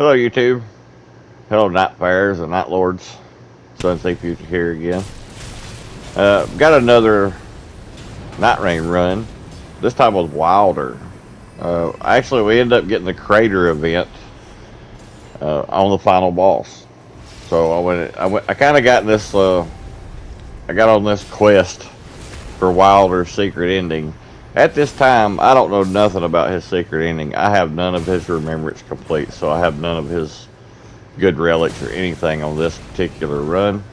Hello YouTube. Hello Night Bears and Nightlords. Sunset Future here again. Got another Nightreign run. This time with Wilder. Actually, we ended up getting the crater event on the final boss. So I kind of got this. I got on this quest for Wilder's secret ending. At this time, I don't know nothing about his secret ending. I have none of his remembrance complete, so I have none of his good relics or anything on this particular run.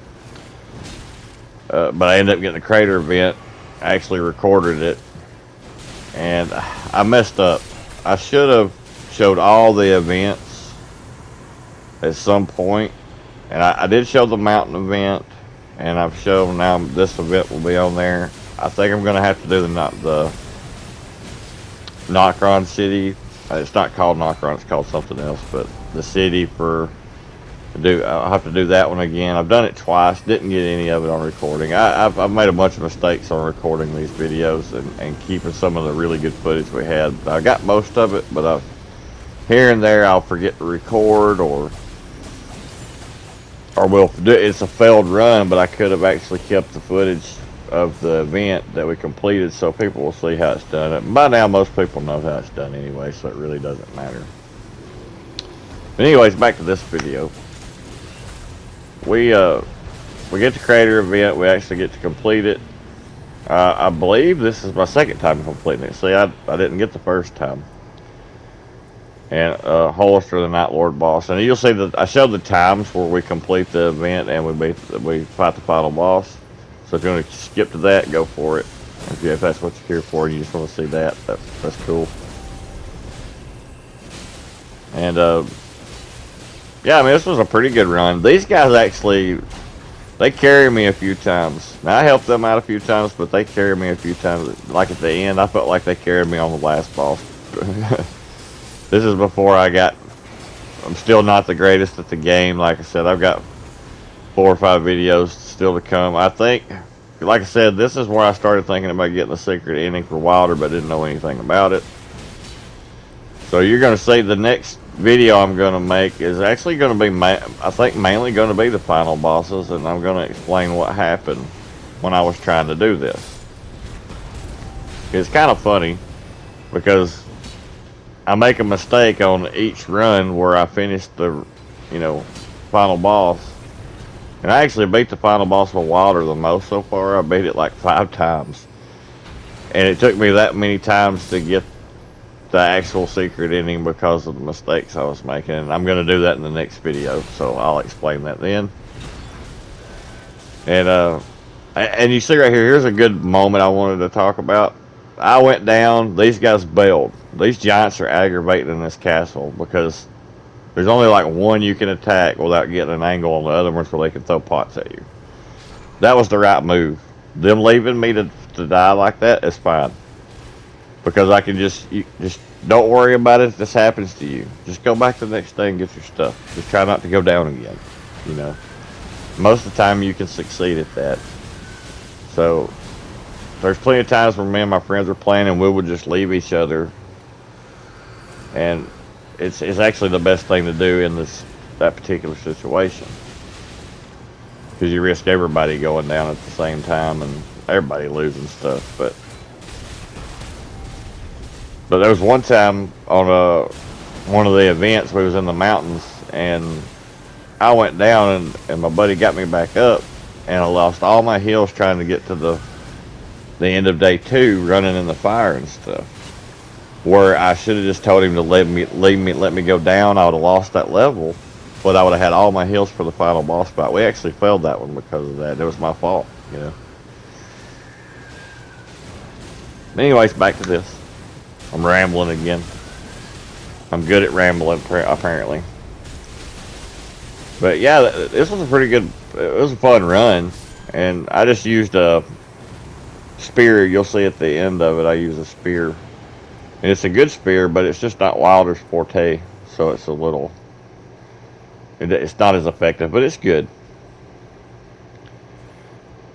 But I ended up getting the crater event. I actually recorded it, and I messed up. I should have showed all the events at some point, and I did show the mountain event, and I've shown now this event will be on there. I think I'm gonna have to do the Nightreign city. It's not called Nightreign, it's called something else, but the city I'll have to do that one again. I've done it twice, didn't get any of it on recording. I've made a bunch of mistakes on recording these videos and keeping some of the really good footage we had. I got most of it, but here and there I'll forget to record or we'll do it's a failed run, but I could have actually kept the footage of the event that we completed so people will see how it's done. And by now most people know how it's done anyway, so it really doesn't matter. But anyways, back to this video. We get the crater event. We actually get to complete it. I believe this is my second time completing it. See, I didn't get the first time. And Heolster, the Nightlord boss, and you'll see that I showed the times where we complete the event and we fight the final boss. So if you want to skip to that, go for it. If that's what you're here for, and you just want to see that, that's cool. And yeah, I mean, this was a pretty good run. These guys actually, they carry me a few times. Now, I helped them out a few times, but they carried me a few times. Like at the end, I felt like they carried me on the last boss. This is before I'm still not the greatest at the game. Like I said, I've got 4 or 5 videos still to come. I think, like I said, this is where I started thinking about getting the secret ending for Wilder, but didn't know anything about it. So you're going to see the next video I'm going to make is actually going to be, I think, mainly going to be the final bosses, and I'm going to explain what happened when I was trying to do this. It's kind of funny because I make a mistake on each run where I finish the, final boss. And I actually beat the final boss with Wilder the most so far. I beat it like 5 times. And it took me that many times to get the actual secret ending because of the mistakes I was making. And I'm going to do that in the next video, so I'll explain that then. And you see right here, here's a good moment I wanted to talk about. I went down, these guys bailed. These giants are aggravating in this castle because there's only like one you can attack without getting an angle on the other ones where they can throw pots at you. That was the right move. Them leaving me to die like that is fine. Because I can just don't worry about it if this happens to you. Just go back to the next day and get your stuff. Just try not to go down again. Most of the time you can succeed at that. So there's plenty of times where me and my friends were playing and we would just leave each other. And it's actually the best thing to do in that particular situation. Because you risk everybody going down at the same time and everybody losing stuff. But there was one time on one of the events we was in the mountains and I went down and my buddy got me back up and I lost all my heals trying to get to the end of day 2 running in the fire and stuff. Where I should have just told him to let me go down. I would have lost that level, but I would have had all my heals for the final boss fight. We actually failed that one because of that. It was my fault, Anyways, back to this. I'm rambling again. I'm good at rambling, apparently. But yeah, this was a pretty good. It was a fun run, and I just used a spear. You'll see at the end of it, I use a spear. And it's a good spear, but it's just not Wilder's forte, so it's it's not as effective, but it's good.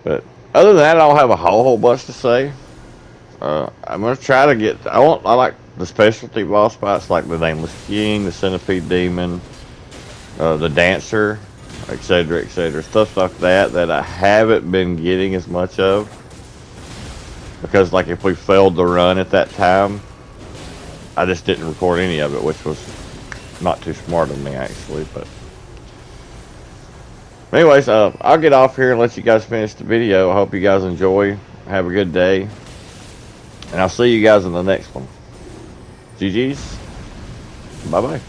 But other than that, I don't have a whole bunch to say. I'm going to try to I like the specialty boss fights like the Nameless King, the Centipede Demon, the dancer, etc., etc. Stuff like that that I haven't been getting as much of. Because, like, if we failed the run at that time, I just didn't record any of it, which was not too smart of me, actually. But anyways, I'll get off here and let you guys finish the video. I hope you guys enjoy. Have a good day. And I'll see you guys in the next one. GG's. Bye-bye.